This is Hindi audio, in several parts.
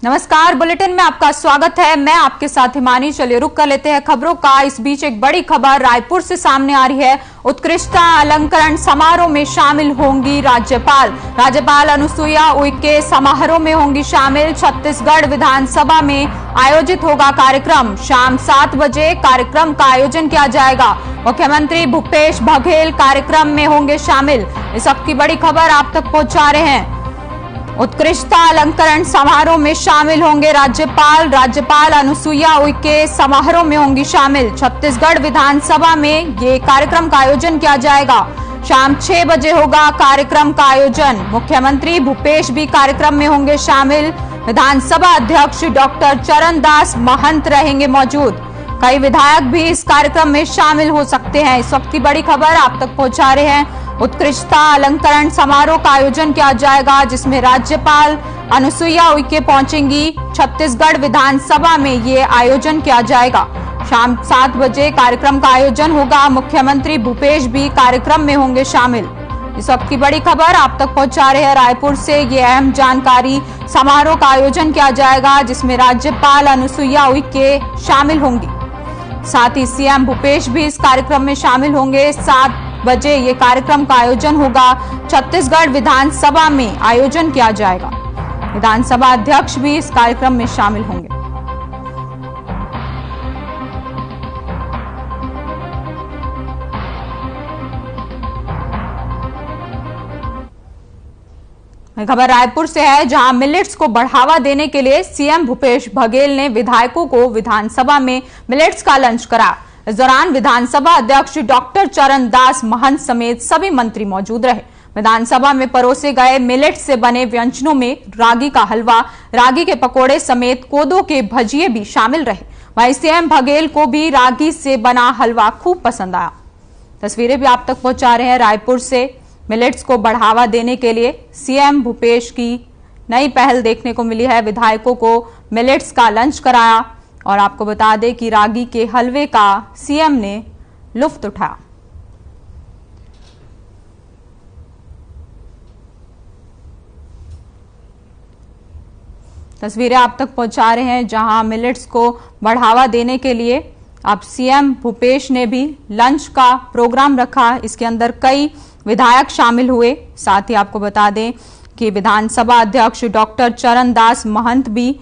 नमस्कार, बुलेटिन में आपका स्वागत है। मैं आपके साथ हिमानी। चलिए रुक कर लेते हैं खबरों का। इस बीच एक बड़ी खबर रायपुर से सामने आ रही है। उत्कृष्टता अलंकरण समारोह में शामिल होंगी राज्यपाल अनुसुईया उइके समारोह में होंगी शामिल। छत्तीसगढ़ विधानसभा में आयोजित होगा कार्यक्रम। शाम 7 बजे कार्यक्रम का आयोजन किया जाएगा। मुख्यमंत्री भूपेश बघेल कार्यक्रम में होंगे शामिल। इस वक्त की बड़ी खबर आप तक पहुंचा रहे हैं। उत्कृष्टता अलंकरण समारोह में शामिल होंगे राज्यपाल अनुसुईया उइके समारोह में होंगी शामिल। छत्तीसगढ़ विधानसभा में ये कार्यक्रम का आयोजन किया जाएगा। शाम 6 बजे होगा कार्यक्रम का आयोजन। मुख्यमंत्री भूपेश भी कार्यक्रम में होंगे शामिल। विधानसभा अध्यक्ष डॉक्टर चरणदास महंत रहेंगे मौजूद। कई विधायक भी इस कार्यक्रम में शामिल हो सकते हैं। इस वक्त की बड़ी खबर आप तक पहुंचा रहे हैं। उत्कृष्टता अलंकरण समारोह का आयोजन किया जाएगा, जिसमें राज्यपाल अनुसुईया उइके पहुंचेंगी। छत्तीसगढ़ विधानसभा में ये आयोजन किया जाएगा। शाम 7 बजे कार्यक्रम का आयोजन होगा। मुख्यमंत्री भूपेश भी कार्यक्रम में होंगे शामिल। इस वक्त की बड़ी खबर आप तक पहुंचा रहे हैं रायपुर से। ये अहम जानकारी। समारोह का आयोजन किया जाएगा, जिसमें राज्यपाल अनुसुईया उइके शामिल होंगी। साथ ही सीएम भूपेश भी इस कार्यक्रम में शामिल होंगे। 7 बजे ये कार्यक्रम का आयोजन होगा। छत्तीसगढ़ विधानसभा में आयोजन किया जाएगा। विधानसभा अध्यक्ष भी इस कार्यक्रम में शामिल होंगे। खबर रायपुर से है, जहां मिलेट्स को बढ़ावा देने के लिए सीएम भूपेश बघेल ने विधायकों को विधानसभा में मिलेट्स का लंच करा। इस दौरान विधानसभा अध्यक्ष डॉक्टर चरणदास महंत समेत सभी मंत्री मौजूद रहे। विधानसभा में परोसे गए मिलेट से बने व्यंजनों में रागी का हलवा, रागी के पकोड़े समेत कोदो के भजिए भी शामिल रहे। वहीं सीएम बघेल को भी रागी से बना हलवा खूब पसंद आया। तस्वीरें भी आप तक पहुंचा रहे हैं रायपुर से। मिलेट्स को बढ़ावा देने के लिए सीएम भूपेश की नई पहल देखने को मिली है। विधायकों को मिलेट्स का लंच कराया और आपको बता दें कि रागी के हलवे का सीएम ने लुत्फ उठाया। तस्वीरें आप तक पहुंचा रहे हैं, जहां मिलेट्स को बढ़ावा देने के लिए अब सीएम भूपेश ने भी लंच का प्रोग्राम रखा। इसके अंदर कई विधायक शामिल हुए। साथ ही आपको बता दें कि विधानसभा अध्यक्ष डॉक्टर चरणदास महंत भी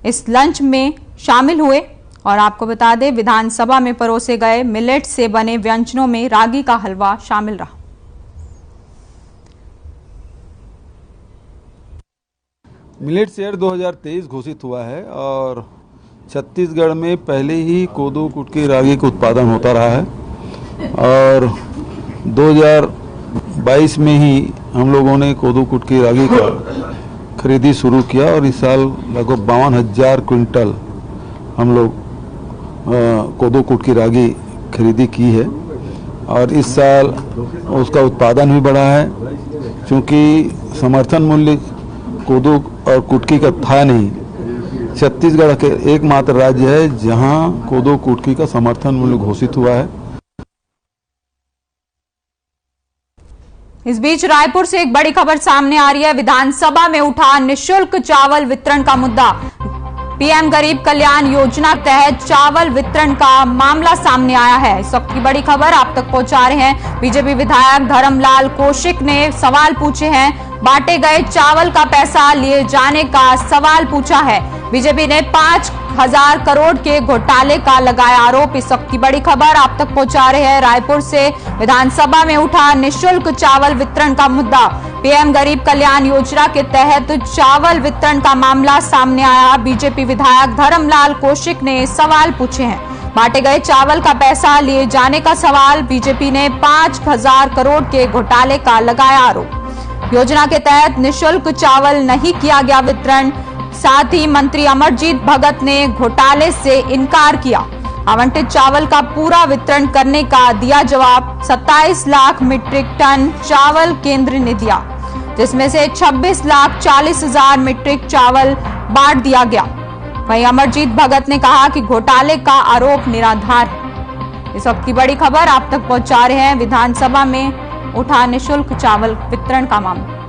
इस लंच में शामिल हुए। और आपको बता दें, विधानसभा में परोसे गए मिलेट से बने व्यंजनों में रागी का हलवा शामिल रहा। मिलेट्स ईयर 2023 घोषित हुआ है और छत्तीसगढ़ में पहले ही कोदो कुटकी रागी का उत्पादन होता रहा है और 2022 में ही हम लोगों ने कोदो कुटकी रागी का खरीदी शुरू किया और इस साल लगभग 52,000 क्विंटल हम लोग कोदो कुटकी रागी खरीदी की है और इस साल उसका उत्पादन भी बढ़ा है। क्योंकि समर्थन मूल्य कोदो और कुटकी का था नहीं। छत्तीसगढ़ के एकमात्र राज्य है जहां कोदो कुटकी का समर्थन मूल्य घोषित हुआ है। इस बीच रायपुर से एक बड़ी खबर सामने आ रही है। विधानसभा में उठा निःशुल्क चावल वितरण का मुद्दा। पीएम गरीब कल्याण योजना के तहत चावल वितरण का मामला सामने आया है। इस वक्त की बड़ी खबर आप तक पहुंचा रहे हैं। बीजेपी विधायक धर्मलाल कौशिक ने सवाल पूछे हैं। बांटे गए चावल का पैसा लिए जाने का सवाल पूछा है। बीजेपी ने 5,000 करोड़ के घोटाले का लगाया आरोप। इस वक्त की बड़ी खबर आप तक पहुंचा रहे हैं रायपुर से। विधानसभा में उठा निःशुल्क चावल वितरण का मुद्दा। पीएम गरीब कल्याण योजना के तहत चावल वितरण का मामला सामने आया। बीजेपी विधायक धर्मलाल कौशिक ने सवाल पूछे हैं। बांटे गए चावल का पैसा लिए जाने का सवाल। बीजेपी ने 5,000 करोड़ के घोटाले का लगाया आरोप। योजना के तहत निःशुल्क चावल नहीं किया गया वितरण। साथ ही मंत्री अमरजीत भगत ने घोटाले से इनकार किया। आवंटित चावल का पूरा वितरण करने का दिया जवाब। 27 लाख मीट्रिक टन चावल केंद्र ने दिया, जिसमें से 26,40,000 मीट्रिक चावल बांट दिया गया। वहीं अमरजीत भगत ने कहा कि घोटाले का आरोप निराधार है। इस वक्त की बड़ी खबर आप तक पहुंचा रहे हैं। विधानसभा में उठा निःशुल्क चावल वितरण का मामला।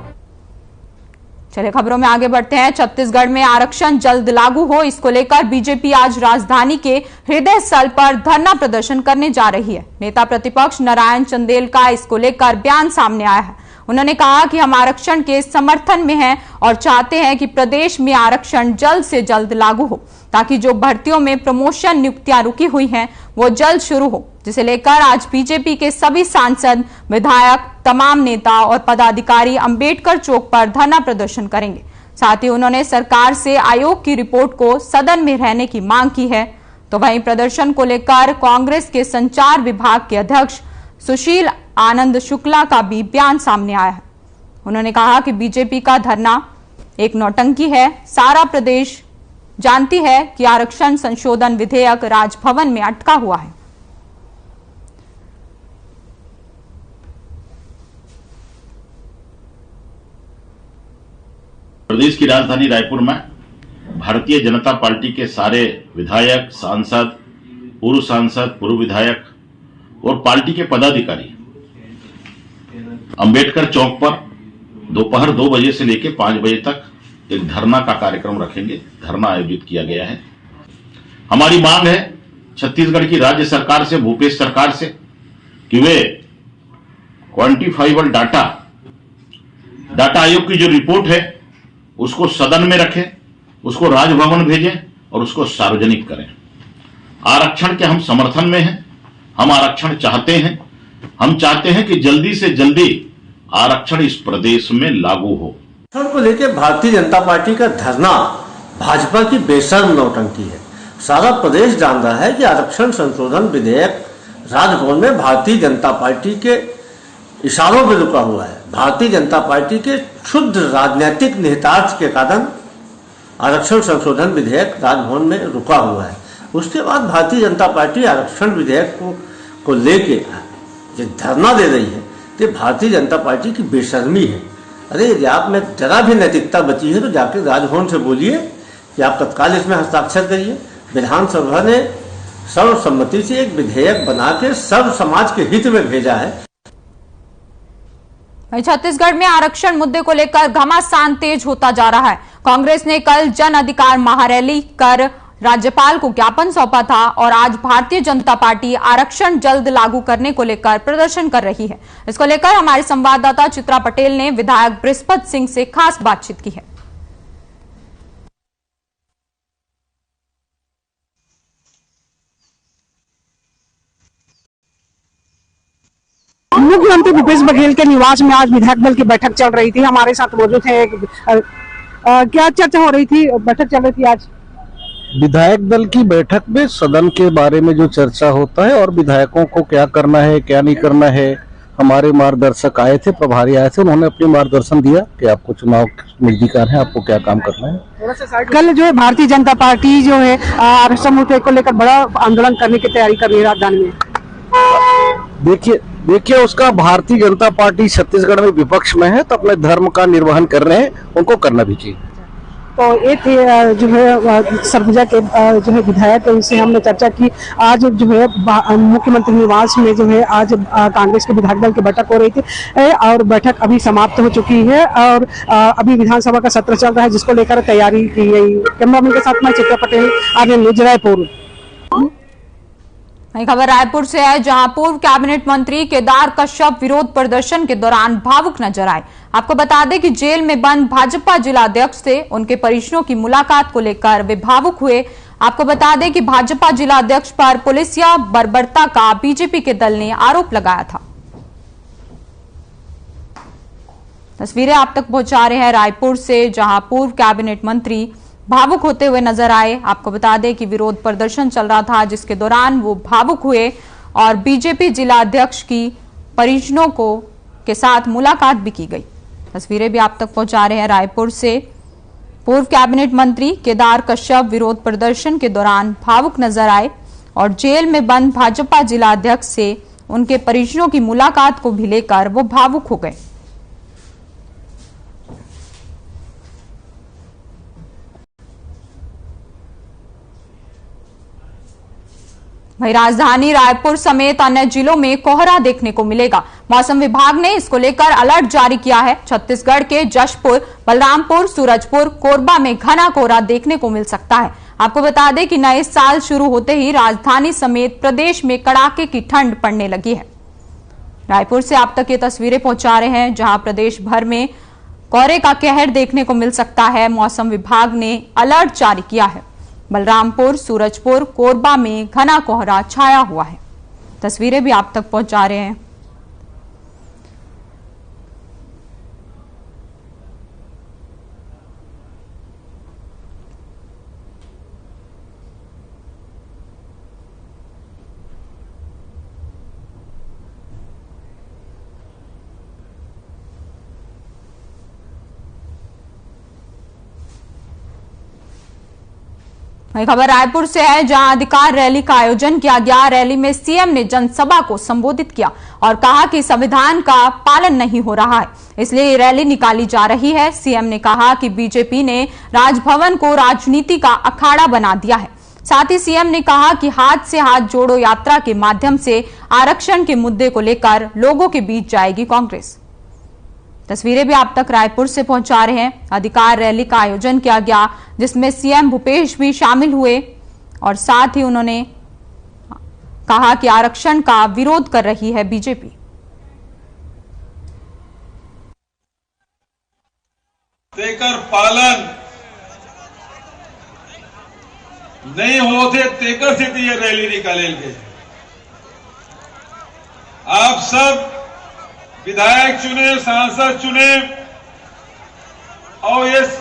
चलिए खबरों में आगे बढ़ते हैं। छत्तीसगढ़ में आरक्षण जल्द लागू हो, इसको लेकर बीजेपी आज राजधानी के हृदय स्थल पर धरना प्रदर्शन करने जा रही है। नेता प्रतिपक्ष नारायण चंदेल का इसको लेकर बयान सामने आया है। उन्होंने कहा कि हम आरक्षण के समर्थन में हैं और चाहते हैं कि प्रदेश में आरक्षण जल्द से जल्द लागू हो, ताकि जो भर्तियों में प्रमोशन नियुक्तियां रुकी हुई हैं वो जल्द शुरू हो, जिसे लेकर आज बीजेपी के सभी सांसद, विधायक, तमाम नेता और पदाधिकारी अंबेडकर चौक पर धरना प्रदर्शन करेंगे। साथ ही उन्होंने सरकार से आयोग की रिपोर्ट को सदन में रहने की मांग की है। तो वहीं प्रदर्शन को लेकर कांग्रेस के संचार विभाग के अध्यक्ष सुशील आनंद शुक्ला का भी बयान सामने आया है। उन्होंने कहा कि बीजेपी का धरना एक नौटंकी है। सारा प्रदेश जानती है कि आरक्षण संशोधन विधेयक राजभवन में अटका हुआ है। प्रदेश की राजधानी रायपुर में भारतीय जनता पार्टी के सारे विधायक, सांसद, पूर्व विधायक और पार्टी के पदाधिकारी अंबेडकर चौक पर दोपहर 2 बजे से लेकर 5 बजे तक एक धरना का कार्यक्रम रखेंगे। धरना आयोजित किया गया है। हमारी मांग है छत्तीसगढ़ की राज्य सरकार से, भूपेश सरकार से, कि वे क्वांटिफाइबल डाटा आयोग की जो रिपोर्ट है उसको सदन में रखें, उसको राजभवन भेजें और उसको सार्वजनिक करें। आरक्षण के हम समर्थन में हैं, हम आरक्षण चाहते हैं। हम चाहते हैं कि जल्दी से जल्दी आरक्षण इस प्रदेश में लागू हो। आरक्षण को लेकर भारतीय जनता पार्टी का धरना भाजपा की बेशर्म नौटंकी है। सारा प्रदेश जान रहा है कि आरक्षण संशोधन विधेयक राजभवन में भारतीय जनता पार्टी के इशारों पर रुका हुआ है। भारतीय जनता पार्टी के क्षुद्र राजनीतिक निहितार्थ के कारण आरक्षण संशोधन विधेयक राजभवन में रुका हुआ है। उसके बाद भारतीय जनता पार्टी आरक्षण विधेयक को लेके जो धरना दे रही है, तो भारतीय जनता पार्टी की बेशर्मी है। अरे यदि आप में जरा भी नैतिकता बची है तो जाकर राजभवन से बोलिए कि आप तत्काल इसमें हस्ताक्षर करिए। विधानसभा ने सर्वसम्मति से एक विधेयक बना के सर्व समाज के हित में भेजा है। छत्तीसगढ़ में आरक्षण मुद्दे को लेकर घमासान तेज होता जा रहा है। कांग्रेस ने कल जन अधिकार महारैली कर राज्यपाल को ज्ञापन सौंपा था और आज भारतीय जनता पार्टी आरक्षण जल्द लागू करने को लेकर प्रदर्शन कर रही है। इसको लेकर हमारे संवाददाता चित्रा पटेल ने विधायक बृहस्पत सिंह से खास बातचीत की है। मुख्यमंत्री भूपेश बघेल के निवास में आज विधायक दल की बैठक चल रही थी। हमारे साथ मौजूद है क्या चर्चा हो रही थी, बैठक चल रही थी आज? विधायक दल की बैठक में सदन के बारे में जो चर्चा होता है और विधायकों को क्या करना है क्या नहीं करना है, हमारे मार्गदर्शक आए थे, प्रभारी आए थे, उन्होंने अपने मार्गदर्शन दिया कि आपको चुनाव नजदीकार है, आपको क्या काम करना है। कल जो है भारतीय जनता पार्टी जो है आरक्षण मुद्दे को लेकर बड़ा आंदोलन करने की तैयारी कर रही है राजधानी में। देखिए उसका भारतीय जनता पार्टी छत्तीसगढ़ में विपक्ष में है तो अपने धर्म का निर्वहन कर रहे हैं, उनको करना भी चाहिए। तो ये थे जो है सरगुजा के जो है विधायक, उनसे हमने चर्चा की। आज जो है मुख्यमंत्री निवास में जो है आज कांग्रेस के विधायक दल की बैठक हो रही थी और बैठक अभी समाप्त हो चुकी है और अभी विधानसभा का सत्र चल रहा है, जिसको लेकर तैयारी की गई। कैमरामैन के साथ मैं चित्रा पटेल, आर्यन न्यूज, रायपुर। नई खबर रायपुर से है, जहां पूर्व कैबिनेट मंत्री केदार कश्यप विरोध प्रदर्शन के दौरान भावुक नजर आए। आपको बता दें कि जेल में बंद भाजपा जिलाध्यक्ष से उनके परिजनों की मुलाकात को लेकर वे भावुक हुए। आपको बता दें कि भाजपा जिलाध्यक्ष पर पुलिसिया बर्बरता का बीजेपी के दल ने आरोप लगाया था। तस्वीरें आप तक पहुंचा रहे हैं रायपुर से, जहां पूर्व कैबिनेट मंत्री भावुक होते हुए नजर आए। आपको बता दें कि विरोध प्रदर्शन चल रहा था, जिसके दौरान वो भावुक हुए और बीजेपी जिलाध्यक्ष की परिजनों के साथ मुलाकात भी की गई। तस्वीरें भी आप तक पहुंचा रहे हैं रायपुर से। पूर्व कैबिनेट मंत्री केदार कश्यप विरोध प्रदर्शन के दौरान भावुक नजर आए और जेल में बंद भाजपा जिलाध्यक्ष से उनके परिजनों की मुलाकात को भी लेकर वो भावुक हो गए। वहीं राजधानी रायपुर समेत अन्य जिलों में कोहरा देखने को मिलेगा। मौसम विभाग ने इसको लेकर अलर्ट जारी किया है। छत्तीसगढ़ के जशपुर, बलरामपुर, सूरजपुर, कोरबा में घना कोहरा देखने को मिल सकता है। आपको बता दें कि नए साल शुरू होते ही राजधानी समेत प्रदेश में कड़ाके की ठंड पड़ने लगी है। रायपुर से आप तक ये तस्वीरें पहुंचा रहे हैं, जहां प्रदेश भर में कोहरे का कहर देखने को मिल सकता है। मौसम विभाग ने अलर्ट जारी किया है। बलरामपुर, सूरजपुर, कोरबा में घना कोहरा छाया हुआ है। तस्वीरें भी आप तक पहुंचा रहे हैं। वही खबर रायपुर से है, जहां अधिकार रैली का आयोजन किया गया। रैली में सीएम ने जनसभा को संबोधित किया और कहा कि संविधान का पालन नहीं हो रहा है, इसलिए ये रैली निकाली जा रही है। सीएम ने कहा कि बीजेपी ने राजभवन को राजनीति का अखाड़ा बना दिया है। साथ ही सीएम ने कहा कि हाथ से हाथ जोड़ो यात्रा के माध्यम से आरक्षण के मुद्दे को लेकर लोगों के बीच जाएगी कांग्रेस। तस्वीरें भी आप तक रायपुर से पहुंचा रहे हैं। अधिकार रैली का आयोजन किया गया, जिसमें सीएम भूपेश भी शामिल हुए और साथ ही उन्होंने कहा कि आरक्षण का विरोध कर रही है बीजेपी। तेकर पालन नहीं होते तेकर से ये रैली निकाले गए। आप सब विधायक चुने, सांसद चुने और इस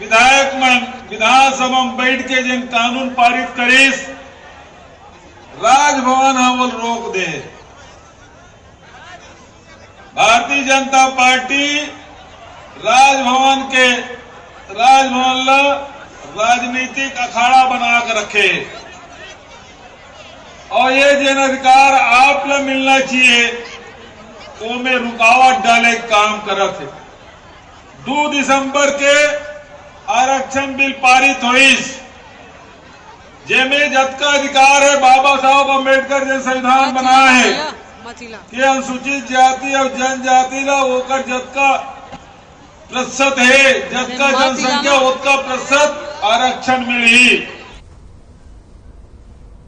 विधायक मन विधानसभा में बैठ के जिन कानून पारित करीस राजभवन हमल रोक दे। भारतीय जनता पार्टी राजभवन राजनीतिक अखाड़ा बना कर रखे और ये जिन अधिकार आप ला मिलना चाहिए तो में रुकावट डाले काम करत है। 2 दिसंबर के आरक्षण बिल पारित हुईस, जेमें जतका अधिकार है बाबा साहब अम्बेडकर ने संविधान बनाया है कि अनुसूचित जाति और जनजाति ला होकर जतका प्रतिशत है, जतका जनसंख्या उतना प्रतिशत आरक्षण मिली।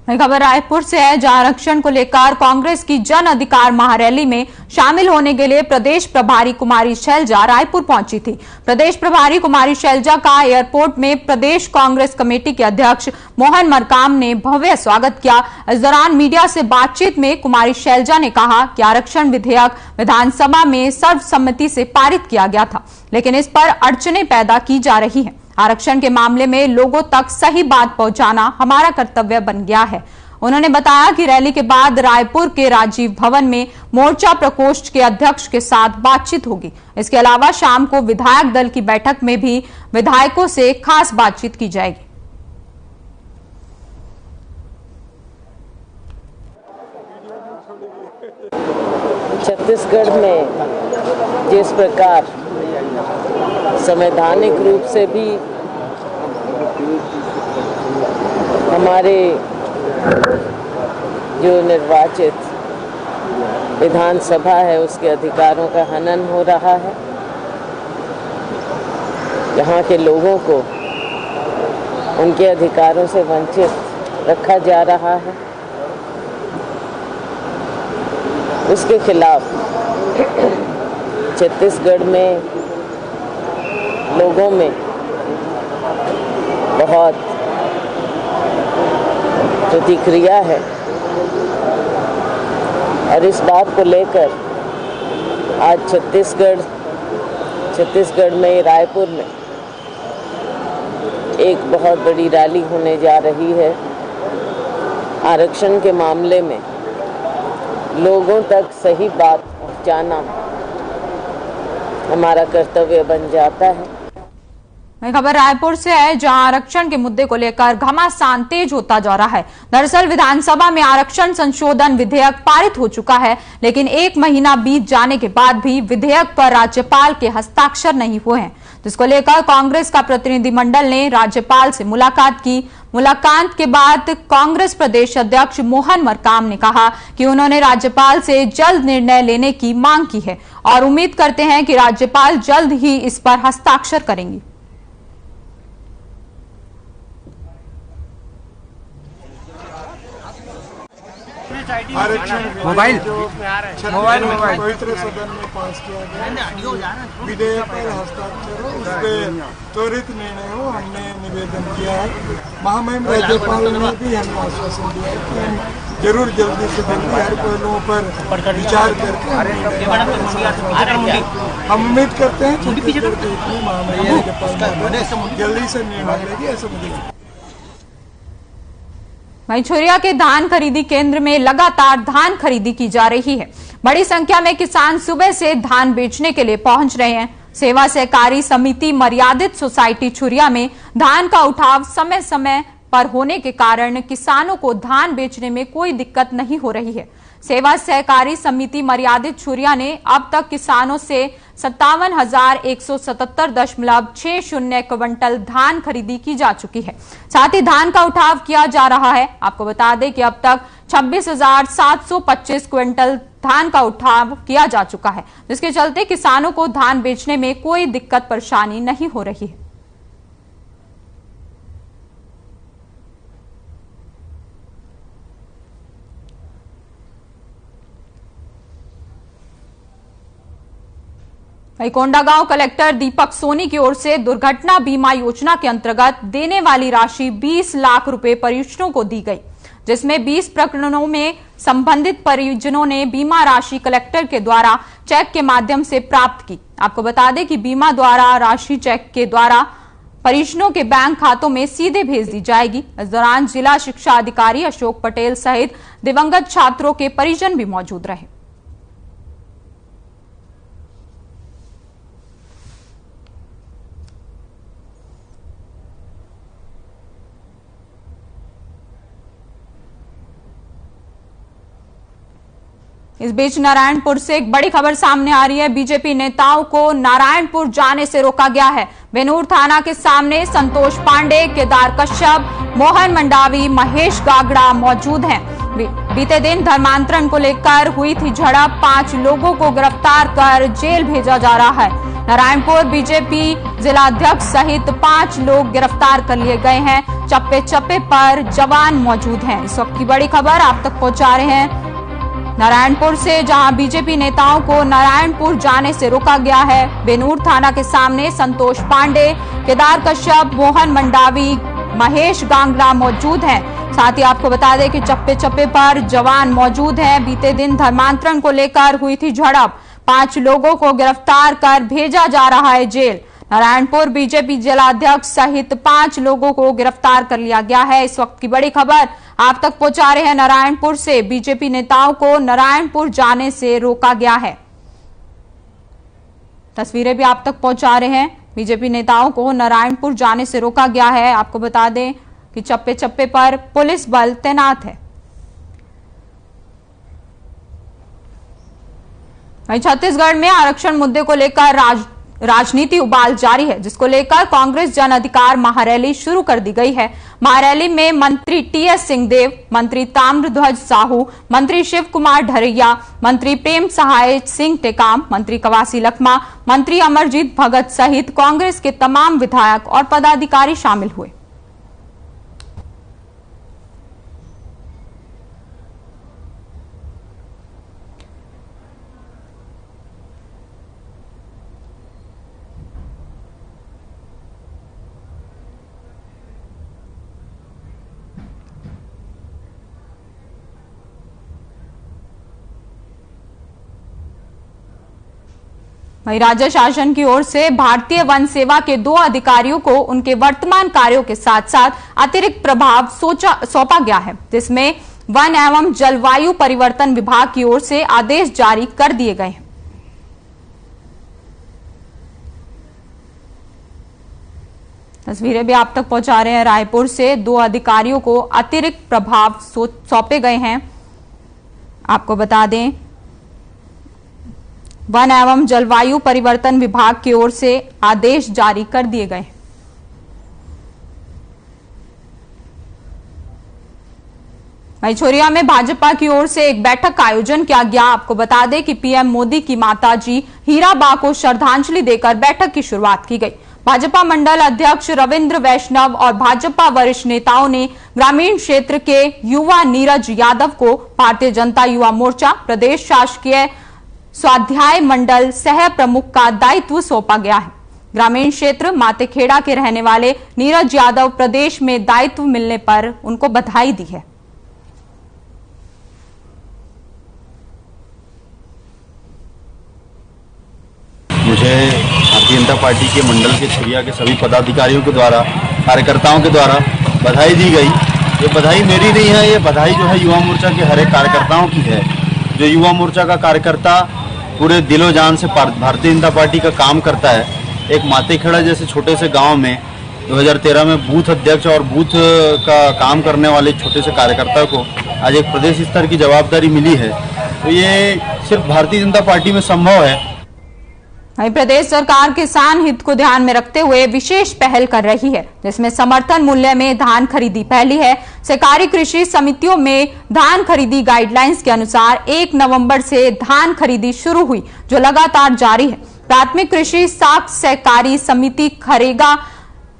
खबर रायपुर से है, जहां आरक्षण को लेकर कांग्रेस की जन अधिकार महारैली में शामिल होने के लिए प्रदेश प्रभारी कुमारी शैलजा रायपुर पहुंची थी। प्रदेश प्रभारी कुमारी शैलजा का एयरपोर्ट में प्रदेश कांग्रेस कमेटी के अध्यक्ष मोहन मरकाम ने भव्य स्वागत किया। इस दौरान मीडिया से बातचीत में कुमारी शैलजा ने कहा कि आरक्षण विधेयक विधानसभा में सर्वसम्मति से पारित किया गया था, लेकिन इस पर अड़चनें पैदा की जा रही है। आरक्षण के मामले में लोगों तक सही बात पहुंचाना हमारा कर्तव्य बन गया है। उन्होंने बताया कि रैली के बाद रायपुर के राजीव भवन में मोर्चा प्रकोष्ठ के अध्यक्ष के साथ बातचीत होगी। इसके अलावा शाम को विधायक दल की बैठक में भी विधायकों से खास बातचीत की जाएगी। छत्तीसगढ़ में जिस प्रकार संवैधानिक रूप से भी हमारे जो निर्वाचित विधानसभा है उसके अधिकारों का हनन हो रहा है, यहाँ के लोगों को उनके अधिकारों से वंचित रखा जा रहा है, उसके खिलाफ छत्तीसगढ़ में लोगों में बहुत प्रतिक्रिया है और इस बात को लेकर आज छत्तीसगढ़ में रायपुर में एक बहुत बड़ी रैली होने जा रही है। आरक्षण के मामले में लोगों तक सही बात पहुंचाना हमारा कर्तव्य बन जाता है। खबर रायपुर से है, जहां आरक्षण के मुद्दे को लेकर घमासान तेज होता जा रहा है। दरअसल विधानसभा में आरक्षण संशोधन विधेयक पारित हो चुका है, लेकिन 1 महीना बीत जाने के बाद भी विधेयक पर राज्यपाल के हस्ताक्षर नहीं हुए हैं, जिसको लेकर कांग्रेस का प्रतिनिधिमंडल ने राज्यपाल से मुलाकात की। मुलाकात के बाद कांग्रेस प्रदेश अध्यक्ष मोहन मरकाम ने कहा कि उन्होंने राज्यपाल से जल्द निर्णय लेने की मांग की है और उम्मीद करते हैं कि राज्यपाल जल्द ही इस पर हस्ताक्षर करेंगी। मोबाइल पवित्र सदन में पास किया गया विधेयक पर हस्ताक्षर हो, उस पर त्वरित निर्णय हो, हमने निवेदन किया है। महामहिम राज्यपाल ने भी हमें आश्वासन दिया है कि हम जरूर जल्दी से जल्दी हर पहलुओं पर विचार करके हम उम्मीद करते हैं छत्तीसगढ़ के इतनी महामहिम राज्यपाल जल्दी से निर्णय लेगी, ऐसा मुझे। वहीं छुरिया के धान खरीदी केंद्र में लगातार धान खरीदी की जा रही है। बड़ी संख्या में किसान सुबह से धान बेचने के लिए पहुंच रहे हैं। सेवा सहकारी समिति मर्यादित सोसाइटी छुरिया में धान का उठाव समय समय पर होने के कारण किसानों को धान बेचने में कोई दिक्कत नहीं हो रही है। सेवा सहकारी समिति मर्यादित छुरिया ने अब तक किसानों से 57,177.60 क्विंटल धान खरीदी की जा चुकी है। साथ ही धान का उठाव किया जा रहा है। आपको बता दें कि अब तक 26,725 क्विंटल धान का उठाव किया जा चुका है, जिसके चलते किसानों को धान बेचने में कोई दिक्कत परेशानी नहीं हो रही है। कोंडागांव कलेक्टर दीपक सोनी की ओर से दुर्घटना बीमा योजना के अंतर्गत देने वाली राशि 20 लाख रुपए परिजनों को दी गई, जिसमें 20 प्रकरणों में संबंधित परिजनों ने बीमा राशि कलेक्टर के द्वारा चेक के माध्यम से प्राप्त की। आपको बता दें कि बीमा द्वारा राशि चेक के द्वारा परिजनों के बैंक खातों में सीधे भेज दी जाएगी। इस दौरान जिला शिक्षा अधिकारी अशोक पटेल सहित दिवंगत छात्रों के परिजन भी मौजूद रहे। इस बीच नारायणपुर से एक बड़ी खबर सामने आ रही है। बीजेपी नेताओं को नारायणपुर जाने से रोका गया है। बेनूर थाना के सामने संतोष पांडे, केदार कश्यप, मोहन मंडावी, महेश गागड़ा मौजूद हैं। बीते दिन धर्मांतरण को लेकर हुई थी झड़प। 5 लोगों को गिरफ्तार कर जेल भेजा जा रहा है। नारायणपुर बीजेपी जिलाध्यक्ष सहित 5 लोग गिरफ्तार कर लिए गए हैं। चप्पे चप्पे पर जवान मौजूद हैं। इस वक्त की बड़ी खबर आप तक पहुंचा रहे हैं नारायणपुर से, जहां बीजेपी नेताओं को नारायणपुर जाने से रोका गया है। बेनूर थाना के सामने संतोष पांडे, केदार कश्यप, मोहन मंडावी, महेश गांगड़ा मौजूद हैं। साथ ही आपको बता दें कि चप्पे चप्पे पर जवान मौजूद हैं। बीते दिन धर्मांतरण को लेकर हुई थी झड़प। 5 लोगों को गिरफ्तार कर भेजा जा रहा है जेल। नारायणपुर बीजेपी जिलाध्यक्ष सहित 5 लोगों को गिरफ्तार कर लिया गया है। इस वक्त की बड़ी खबर आप तक पहुंचा रहे हैं नारायणपुर से। बीजेपी नेताओं को नारायणपुर जाने से रोका गया है। तस्वीरें भी आप तक पहुंचा रहे हैं। बीजेपी नेताओं को नारायणपुर जाने से रोका गया है। आपको बता दें कि चप्पे चप्पे पर पुलिस बल तैनात है। वहीं छत्तीसगढ़ में आरक्षण मुद्दे को लेकर राजनीति उबाल जारी है, जिसको लेकर कांग्रेस जन अधिकार महारैली शुरू कर दी गई है। महारैली में मंत्री टीएस सिंहदेव, मंत्री ताम्रध्वज साहू, मंत्री शिव कुमार ढरैया, मंत्री प्रेम सहाय सिंह टेकाम, मंत्री कवासी लखमा, मंत्री अमरजीत भगत सहित कांग्रेस के तमाम विधायक और पदाधिकारी शामिल हुए। वहीं राज्य शासन की ओर से भारतीय वन सेवा के 2 अधिकारियों को उनके वर्तमान कार्यों के साथ साथ अतिरिक्त प्रभाव सौंपा गया है, जिसमें वन एवं जलवायु परिवर्तन विभाग की ओर से आदेश जारी कर दिए गए हैं। तस्वीरें भी आप तक पहुंचा रहे हैं। रायपुर से 2 अधिकारियों को अतिरिक्त प्रभाव सौंपे गए हैं। आपको बता दें वन एवं जलवायु परिवर्तन विभाग की ओर से आदेश जारी कर दिए गए। वहीं छोरिया में भाजपा की ओर से एक बैठक का आयोजन किया गया। आपको बता दें कि पीएम मोदी की माताजी हीराबा को श्रद्धांजलि देकर बैठक की शुरुआत की गई। भाजपा मंडल अध्यक्ष रविंद्र वैष्णव और भाजपा वरिष्ठ नेताओं ने ग्रामीण क्षेत्र के युवा नीरज यादव को भारतीय जनता युवा मोर्चा प्रदेश शासकीय स्वाध्याय मंडल सह प्रमुख का दायित्व सौंपा गया है। ग्रामीण क्षेत्र मातेखेड़ा के रहने वाले नीरज यादव प्रदेश में दायित्व मिलने पर उनको बधाई दी है। मुझे भारतीय जनता पार्टी के मंडल के छोरिया के सभी पदाधिकारियों के द्वारा, कार्यकर्ताओं के द्वारा बधाई दी गई। ये बधाई मेरी नहीं है, ये बधाई जो है युवा मोर्चा के हर एक कार्यकर्ताओं की है। जो युवा मोर्चा का कार्यकर्ता पूरे दिलो जान से भारतीय जनता पार्टी का काम करता है। एक मातेखेड़ा जैसे छोटे से गांव में 2013 में बूथ अध्यक्ष और बूथ का काम करने वाले छोटे से कार्यकर्ता को आज एक प्रदेश स्तर की जवाबदारी मिली है, तो ये सिर्फ भारतीय जनता पार्टी में संभव है। वहीं प्रदेश सरकार किसान हित को ध्यान में रखते हुए विशेष पहल कर रही है, जिसमें समर्थन मूल्य में धान खरीदी पहली है। सहकारी कृषि समितियों में धान खरीदी गाइडलाइंस के अनुसार 1 नवंबर से धान खरीदी शुरू हुई, जो लगातार जारी है। प्राथमिक कृषि साख सहकारी समिति खरेगा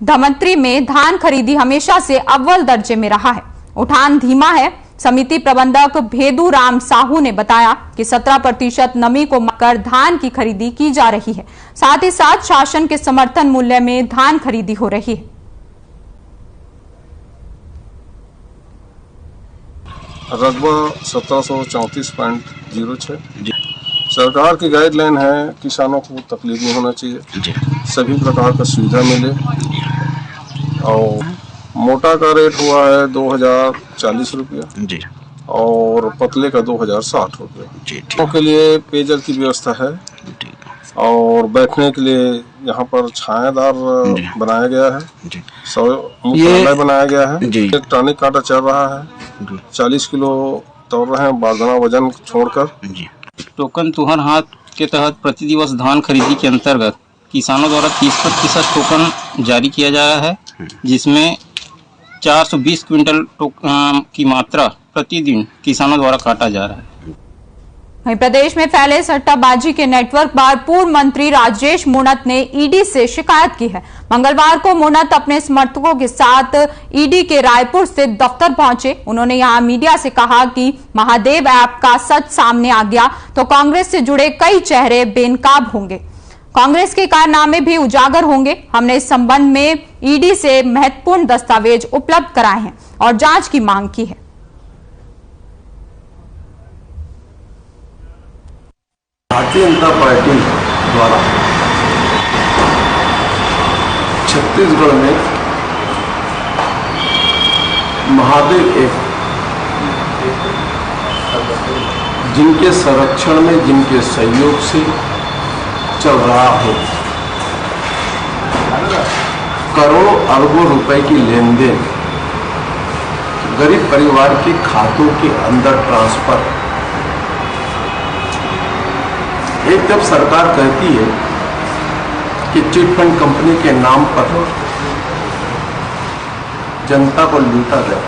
धमत्री में धान खरीदी हमेशा से अव्वल दर्जे में रहा है। उठान धीमा है। समिति प्रबंधक भेदू राम साहू ने बताया कि 17% नमी को मानकर धान की खरीदी की जा रही है। साथ ही साथ शासन के समर्थन मूल्य में धान खरीदी हो रही है। रकबा 1734.06। सरकार की गाइडलाइन है किसानों को तकलीफ नहीं होना चाहिए, सभी प्रकार का सुविधा मिले। और मोटा का रेट हुआ है 2040 रुपया और पतले का 2060 रुपया। के लिए पेयजल की व्यवस्था है और बैठने के लिए यहाँ पर छायादार बनाया गया है, मुख्यालय बनाया गया है। इलेक्ट्रॉनिक कांटा चल रहा है, 40 किलो तोड़ रहे हैं बारदाना वजन छोड़कर। टोकन तुहर हाथ के तहत प्रति दिवस धान खरीदी के अंतर्गत किसानों द्वारा 30% टोकन जारी किया जा रहा है, जिसमें 420 क्विंटल की मात्रा प्रतिदिन किसानों द्वारा काटा जा रहा है। वहीं प्रदेश में फैले सट्टाबाजी के नेटवर्क पर पूर्व मंत्री राजेश मूणत ने ईडी से शिकायत की है। मंगलवार को मूणत अपने समर्थकों के साथ ईडी के रायपुर स्थित दफ्तर पहुंचे। उन्होंने यहां मीडिया से कहा कि महादेव ऐप का सच सामने आ गया तो कांग्रेस से जुड़े कई चेहरे बेनकाब होंगे, कांग्रेस के कारनामे भी उजागर होंगे। हमने इस संबंध में ईडी से महत्वपूर्ण दस्तावेज उपलब्ध कराए हैं और जांच की मांग की है। भारतीय जनता पार्टी द्वारा छत्तीसगढ़ में महादेव ऐप जिनके संरक्षण में, जिनके सहयोग से चल रहा है, करोड़ों अरबों रुपए की लेन देन गरीब परिवार के खातों के अंदर ट्रांसफर। एक जब सरकार कहती है कि चिट फंड कंपनी के नाम पर जनता को लूटा गया।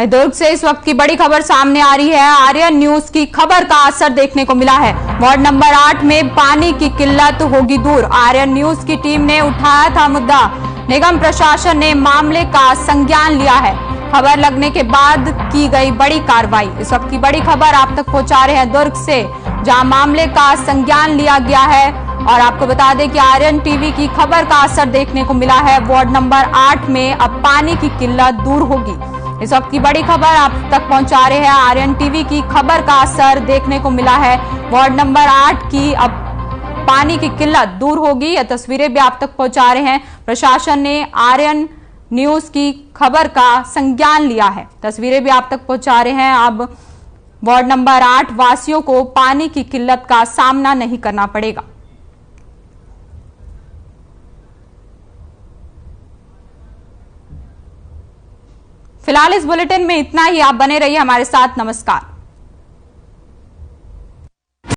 दुर्ग से इस वक्त की बड़ी खबर सामने आ रही है। आर्यन न्यूज की खबर का असर देखने को मिला है। वार्ड नंबर 8 में पानी की किल्लत होगी दूर। आर्यन न्यूज की टीम ने उठाया था मुद्दा, निगम प्रशासन ने मामले का संज्ञान लिया है। खबर लगने के बाद की गई बड़ी कार्रवाई। इस वक्त की बड़ी खबर आप तक पहुंचा रहे हैं दुर्ग से, जहां मामले का संज्ञान लिया गया है। और आपको बता दें कि आर्यन टीवी की खबर का असर देखने को मिला है। वार्ड नंबर 8 में अब पानी की किल्लत दूर होगी। इस वक्त की बड़ी खबर आप तक पहुंचा रहे हैं। आर्यन टीवी की खबर का असर देखने को मिला है। वार्ड नंबर 8 की अब पानी की किल्लत दूर होगी। यह तस्वीरें भी आप तक पहुंचा रहे हैं। प्रशासन ने आर्यन न्यूज की खबर का संज्ञान लिया है। तस्वीरें भी आप तक पहुंचा रहे हैं। अब वार्ड नंबर 8 वासियों को पानी की किल्लत का सामना नहीं करना पड़ेगा। फिलहाल इस बुलेटिन में इतना ही। आप बने रहिए हमारे साथ। नमस्कार।